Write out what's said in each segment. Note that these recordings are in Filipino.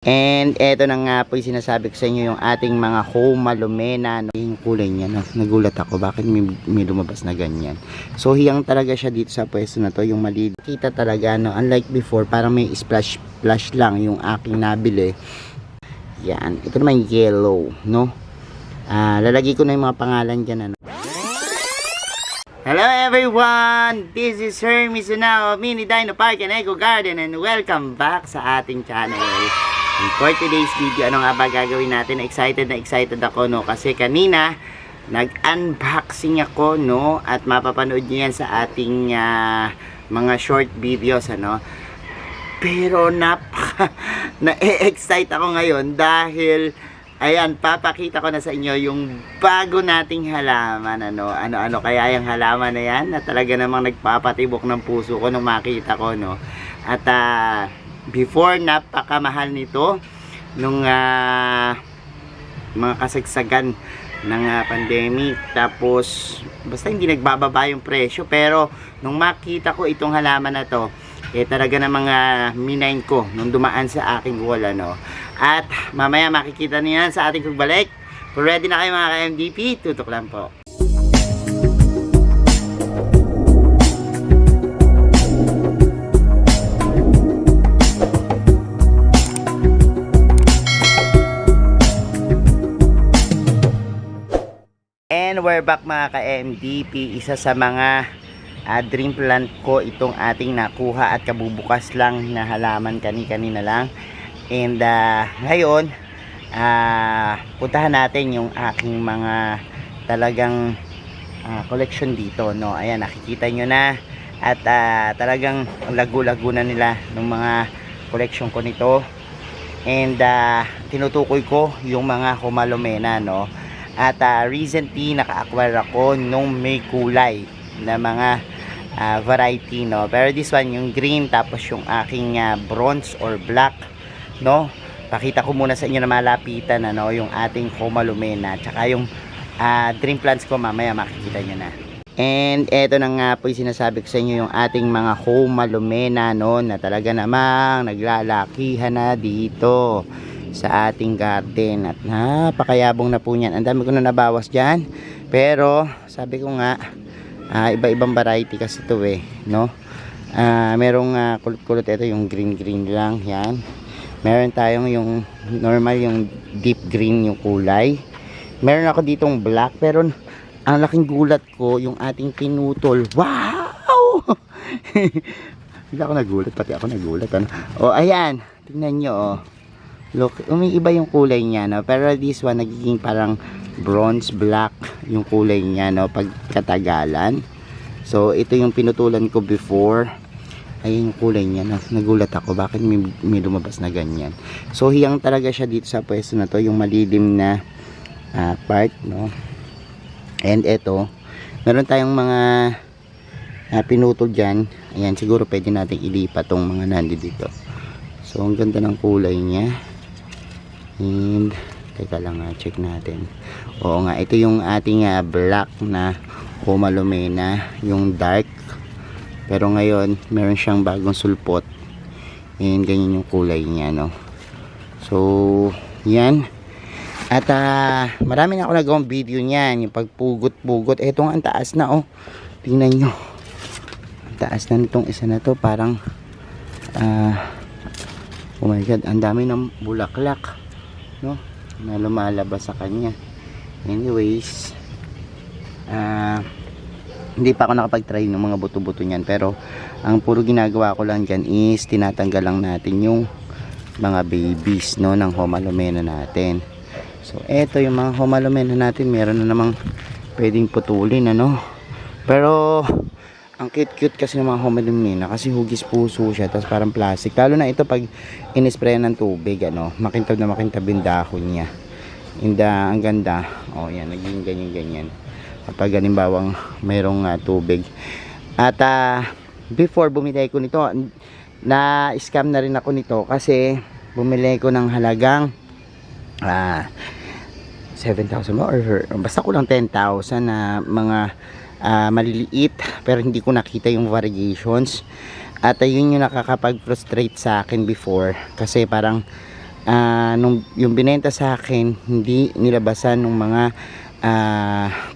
And eto na nga po yung sinasabi ko sa inyo, yung ating mga Homa Lumena, no? Yung kulay niya, no? Nagulat ako bakit may lumabas na ganyan. So hiyang talaga siya dito sa pwesto na to, yung mali. Kita talaga, no? Unlike before, parang may splash lang yung aking nabili. Yan, ito naman yellow, no? Lalagay ko na yung mga pangalan dyan, ano? Hello everyone! This is Hermes Unao, Mini Dino Park and Eco Garden, and welcome back sa ating channel. And for today's video, ano nga ba gagawin natin? Excited na excited ako, no? Kasi kanina, nag-unboxing ako, no? At mapapanood nyo yan sa ating mga short videos, ano? Pero na-excite ako ngayon dahil ayan, papakita ko na sa inyo yung bago nating halaman, ano kaya yung halaman na yan na talaga namang nagpapatibok ng puso ko nung makita ko, no? At before, napakamahal nito nung mga kasagsagan ng pandemic, tapos basta hindi nagbababa yung presyo, pero nung makita ko itong halaman na to, talaga namang minain ko nung dumaan sa aking wall, ano. At mamaya makikita niyo yan sa ating pagbalik. Kung ready na kayo mga ka-MDP, tutok lang po. And we're back mga ka-MDP. Isa sa mga dream plant ko itong ating nakuha at kabubukas lang na halaman kanina lang. And ngayon puntahan natin yung aking mga talagang collection dito, no? Ayan, nakikita nyo na at talagang lago-lago na nila ng mga collection ko nito. And tinutukoy ko yung mga Homa Lumena, no? At recently naka-acquire ako nung may kulay na mga variety, no? Pero this one yung green, tapos yung aking bronze or black, no? Pakita ko muna sa inyo na malapitan, ano, yung ating Homa Lumena, tsaka yung dream plants ko mamaya makikita nyo na. And eto na nga po yung sinasabi ko sa inyo, yung ating mga Homa Lumena, no, na talaga namang naglalakihan na dito sa ating garden. At napakayabong na po niyan. Ang dami ko na nabawas dyan, pero sabi ko nga, iba-ibang variety kasi ito, no? Merong kulot-kulot, ito yung green lang, yan. Meron tayong yung normal, yung deep green yung kulay. Meron ako ditong black, pero ang laking gulat ko yung ating pinutol. Wow! Hindi ako nagulat, pati ako nagulat, ano? O ayan, tingnan nyo, oh. Look, umiiba yung kulay niya, no? Pero this one nagiging parang bronze black yung kulay niya, no, pagkatagalan. So ito yung pinutulan ko before. Ayun yung kulay niya, no? Nagulat ako bakit may lumabas na ganyan. So hiyang talaga siya dito sa pwesto na to, yung malilim na part, no? And ito, meron tayong mga pinutol dyan. Ayan, siguro pwede natin ilipat tong mga nandito. So ang ganda ng kulay niya. And teka lang, check natin. Oo nga, ito yung ating black na Homa Lumena, yung dark. Pero ngayon, meron siyang bagong sulpot. And ganyan yung kulay niya, no? So, yan. At marami na ako nagawang video niyan, yung pagpugot-pugot. Etong ang taas na, oh. Tingnan nyo. Ang taas na nitong isa na to, parang oh my god, ang dami ng bulaklak, no, na lumalabas sa kanya. Anyways, hindi pa ako nakapag-try ng mga buto-buto niyan, pero ang puro ginagawa ko lang dyan is tinatanggal lang natin yung mga babies, no, ng Homa Lumena natin. So eto yung mga Homa Lumena natin, meron na namang pwedeng putulin, ano, pero ang cute kasi ng mga Homa Lumena kasi hugis puso siya, tapos parang plastic. Lalo na ito pag in-spray ng tubig, ano, makintab na makintab yung dahon niya. Ang ganda. Oh, yan, naging ganyan. Kapag halimbawang mayroong tubig. At before bumili ko nito, na-scam na rin ako nito kasi bumili ko ng halagang 7,000 or basta ko lang 10,000 na mga maliliit, pero hindi ko nakita yung variations. At ayun yung nakakapag-frustrate sa akin before kasi parang nung yung binenta sa akin, hindi nilabasan ng mga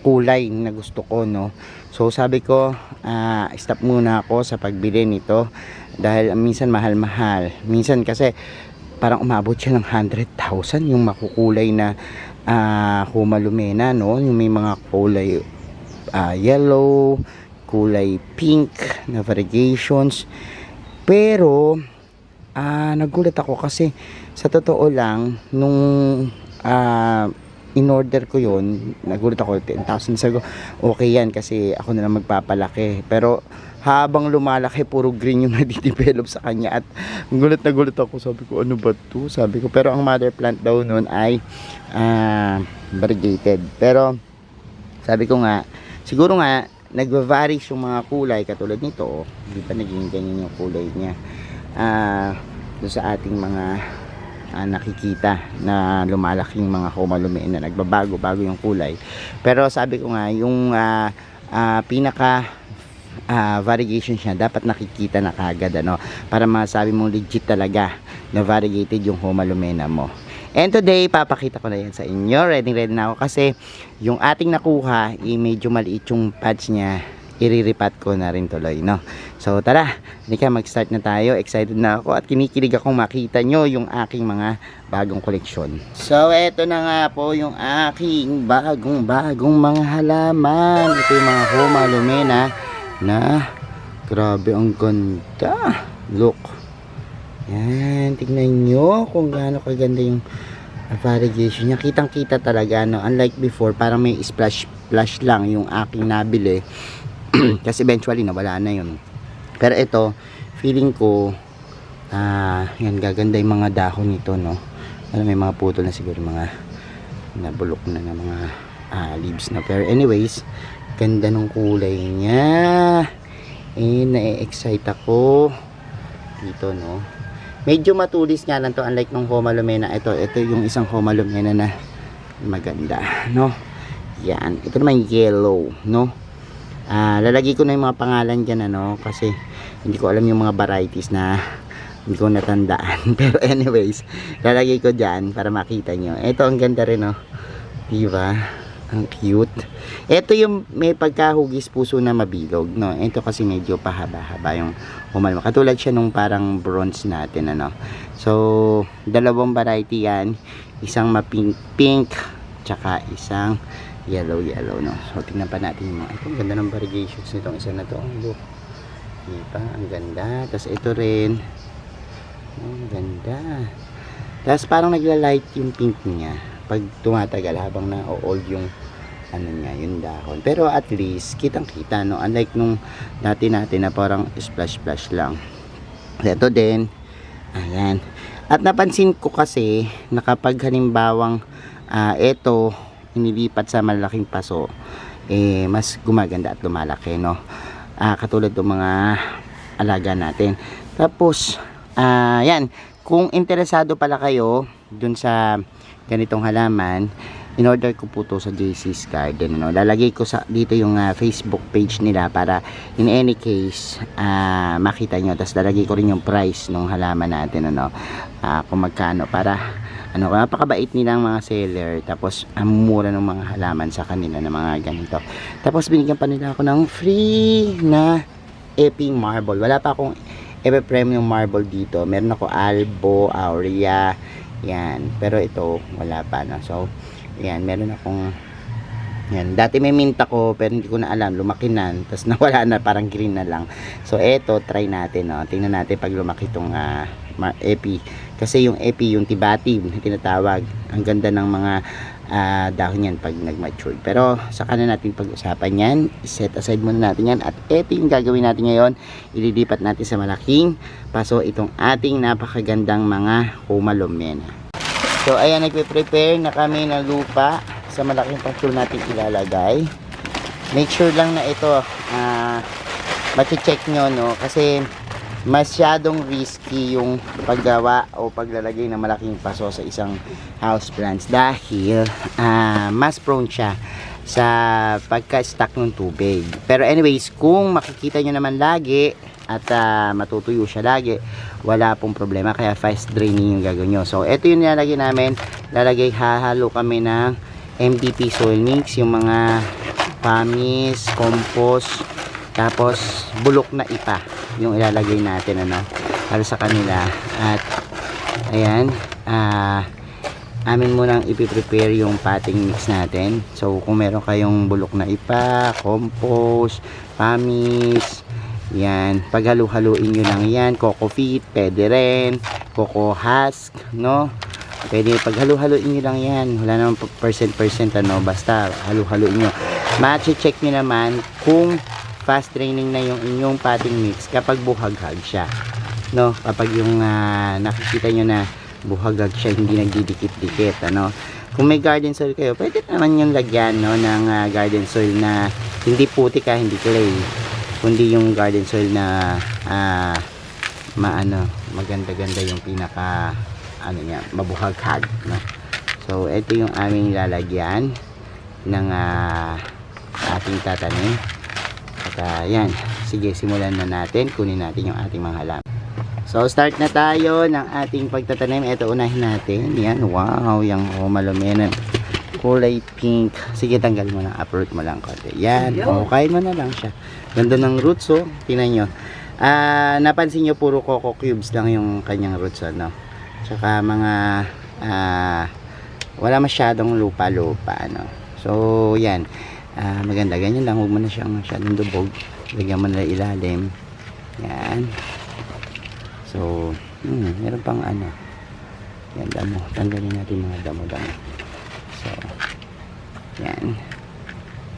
kulay na gusto ko, no. So sabi ko, stop muna ako sa pagbili nito dahil minsan mahal-mahal. Minsan kasi parang umabot siya ng 100,000 yung makukulay na Homa Lumena, no, yung may mga kulay yellow, kulay pink na variegations. Pero nagulat ako kasi sa totoo lang nung in order ko yon, nagulat ako 10,000. Sabi ko okay yan kasi ako na lang magpapalaki, pero habang lumalaki puro green yung nadidevelop sa kanya at gulat na gulat ako. Sabi ko ano ba to, sabi ko. Pero ang mother plant daw nun ay variegated. Pero sabi ko nga siguro nga nagva-varies yung mga kulay katulad nito, di ba naging ganyan yung kulay niya doon sa ating mga nakikita na lumalaking mga Homa Lumena, nagbabago-bago yung kulay. Pero sabi ko nga yung pinaka variegation siya dapat nakikita na kagad, ano, para masabi mong legit talaga na variegated yung Homa Lumena mo. And today papakita ko na yan sa inyo. Ready na ako kasi yung ating nakuha medyo maliit yung pads niya, iriripat ko na rin tuloy, no. So tara, halika mag-start na tayo. Excited na ako at kinikilig akong makita nyo yung aking mga bagong koleksyon. So eto na nga po yung aking bagong mga halaman. Ito yung mga Homa Lumena na grabe ang ganda. Look, yan, tignan nyo kung gaano kaganda yung variegation niya. Kitang kita talaga, no. Unlike before, parang may splash lang yung aking nabili kasi eventually nawala na yun. Pero ito, feeling ko yan, gaganda yung mga dahon nito, no. Alam, may mga putol na siguro, mga nabulok na ng mga leaves na. Pero anyways, ganda ng kulay niya. Na-excite ako dito, no. Medyo matulis nga lang to, unlike ng Homa Lumena. Ito yung isang Homa Lumena na maganda, no. Yan, ito naman yellow, no. Lalagay ko na yung mga pangalan dyan, ano, kasi hindi ko alam yung mga varieties na hindi ko natandaan. Pero anyways, lalagay ko dyan para makita nyo. Ito ang ganda rin, no, diba? Ang cute. Ito yung may pagkahugis puso na mabilog, no. Ito kasi medyo pahaba-haba yung Homa Lumena. Katulad siya nung parang bronze natin, ano. So dalawang variety yan, isang mapink-pink tsaka isang yellow, no. So tingnan pa natin yung ito, ang ganda ng variegations nitong isa na to. Look, diba? Ang ganda. Tapos ito rin, ang ganda. Tapos parang nagla-light yung pink niya pag tumatagal habang na-old yung ano niya, yung dahon. Pero at least kitang kita, no, unlike nung dati natin na parang splash lang. Ito din, ayan. At napansin ko kasi na kapag halimbawang ito inilipat sa malaking paso, mas gumaganda at lumalaki, no. Katulad ng mga alaga natin. Tapos yan, kung interesado pala kayo dun sa ganitong halaman, in order ko po to sa JC's Garden, no. Lalagay ko dito yung Facebook page nila para in any case makita nyo. Tapos lalagay ko rin yung price ng halaman natin, ano, kung magkano, para ano, napakabait nilang mga seller. Tapos ang mura ng mga halaman sa kanila na mga ganito. Tapos binigyan pa nila ako ng free na Epping marble. Wala pa akong premium marble dito. Meron ako Albo, Aurea, yan, pero ito wala pa, no. So yan, meron akong yan. Dati may mint ako pero hindi ko na alam, lumaki na, tapos nawala na, parang green na lang. So eto, try natin, no. Tingnan natin pag lumaki tong epi. Kasi yung epi, yung tibatim na tinatawag, ang ganda ng mga dahon yan pag nag-mature. Pero saka na natin pag-usapan yan. Set aside muna natin yan. At eto yung gagawin natin ngayon, ililipat natin sa malaking paso itong ating napakagandang mga Homa Lumena. So ayan, nagpe-prepare na kami ng lupa sa malaking paso natin ilalagay. Make sure lang na ito machi-check nyo, no, kasi masyadong risky yung paggawa o paglalagay ng malaking paso sa isang house plants dahil mas prone siya sa pagka-stuck ng tubig. Pero anyways, kung makikita nyo naman lagi at matutuyo siya lagi, wala pong problema, kaya fast draining yung gagawin nyo. So ito yung nilalagay namin, hahalo kami ng MDP soil mix, yung mga pamis, compost, tapos bulok na ipa yung ilalagay natin para sa kanila. At ayan, amin munang ipiprepare yung potting mix natin. So kung meron kayong bulok na ipa, compost, pamis, yan, paghalu-haluin nyo lang yan. Coco feed, pwede rin, coco husk, pwede paghalu-haluin nyo lang yan. Wala naman percent, basta halu-haluin nyo. Ma-check nyo naman kung fast draining na yung inyong potting mix kapag buhaghag siya, kapag yung nakikita nyo na buhaghag siya, hindi nagdidikit-dikit, kung may garden soil kayo, pwede naman yung lagyan ng garden soil na hindi putik, hindi clay, kundi yung garden soil na maganda-ganda, yung pinaka niya, mabuhaghag, so ito yung aming lalagyan ng ating tatanim. At yan, sige, simulan na natin, kunin natin yung ating mga halaman. So start na tayo ng ating pagtatanim. Ito unahin natin, yan, wow, yung Homalomena kulay pink. Sige, tanggal mo lang, uproot mo lang konti. Yan, kain mo na lang siya. Ganda ng roots, tingnan nyo. Napansin nyo, puro coco cubes lang yung kanyang roots, tsaka mga wala masyadong lupa-lupa, so yan, maganda, ganyan lang. Huwag mo na siyang masyadong dubog, lagyan mo na ilalim, yan. So meron pang yan, damo, tanggalin natin mga damo-damo. So yan,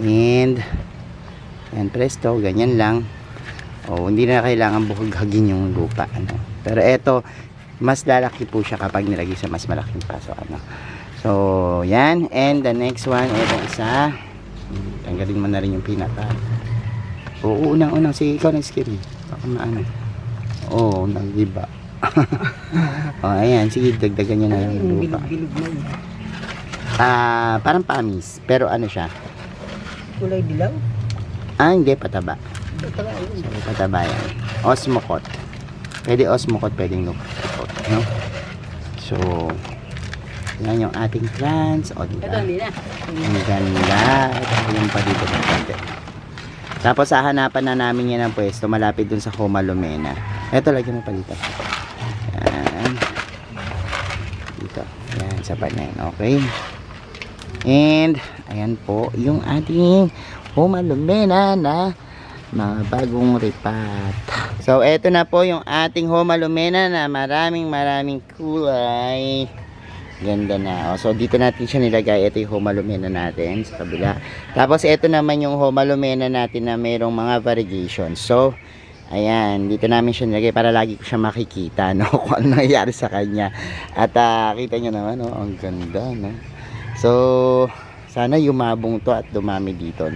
and yan, presto, ganyan lang. Hindi na kailangan buhaghagin yung lupa, pero eto, mas lalaki po siya kapag nilagay sa mas malaking paso, so yan. And the next one, etong isa, tanggalin mo na rin yung pinaka. Unang sige, ikaw nag-skip baka nagiba. Ayan, sige, dagdagan nyo na lang yung lupa. Parang pamis, pero siya, kulay dilaw? Hindi, pataba. So, pataba yan. Osmocot. Pwede osmocot, pwedeng lupot, so yan yung ating plants. Diba? Ang ganda. Ito yung pa dito. Tapos hahanapan na namin yan ng pwesto malapit dun sa Homalomena. Ito, lagyan mo pa dito. Yan. Dito. Yan, sapat na yan. Okay. And ayan po yung ating Homalomena na mga bagong ripat. So eto na po yung ating Homalomena na maraming kulay. Ganda na. So dito natin siya nilagay. Ito yung Homalomena natin sa kabila. Tapos ito naman yung Homalomena natin na mayroong mga variegations. So ayan, dito namin siya nilagay para lagi ko siya makikita, kung ano nangyayari sa kanya. At kita nyo naman, ang ganda, So sana yumabong to at dumami dito,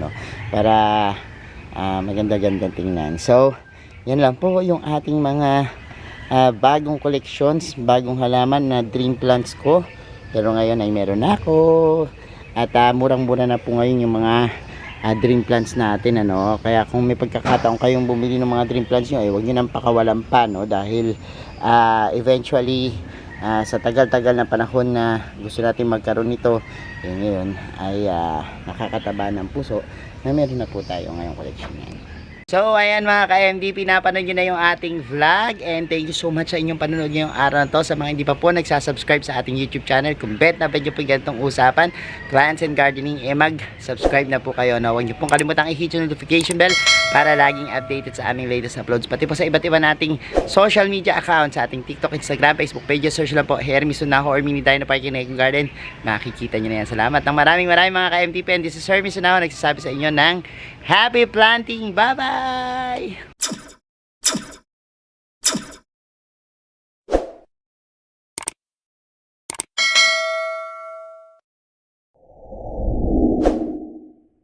para maganda-ganda tingnan. So yan lang po yung ating mga bagong collections, bagong halaman na dream plants ko. Pero ngayon ay meron na ako. At murang-mura na po ngayon yung mga dream plants natin, Kaya kung may pagkakataon kayong bumili ng mga dream plants nyo, huwag nyo nang pakawalan pa, dahil eventually sa tagal-tagal na panahon na gusto natin magkaroon nito, ngayon ay nakakataba ng puso na meron na po tayo ngayong collection yan. So ayan mga ka-MDP, napanood nyo na yung ating vlog, and thank you so much sa inyong panonood ngayong araw na to. Sa mga hindi pa po nagsasubscribe sa ating YouTube channel, kung bet na bet nyo po ganitong usapan, plants and gardening, mag-subscribe na po kayo. Huwag nyo pong kalimutang i-hit yung notification bell para laging updated sa aming latest uploads, pati po sa iba't iba nating social media accounts, sa ating TikTok, Instagram, Facebook pages. Search lang po Hermes Sunaho or Mini Dino Park in Eco Garden, makikita nyo na yan. Salamat ng maraming mga ka-MDP, and this is Hermes Sunaho nagsasabi sa inyo ng happy planting. Bye bye.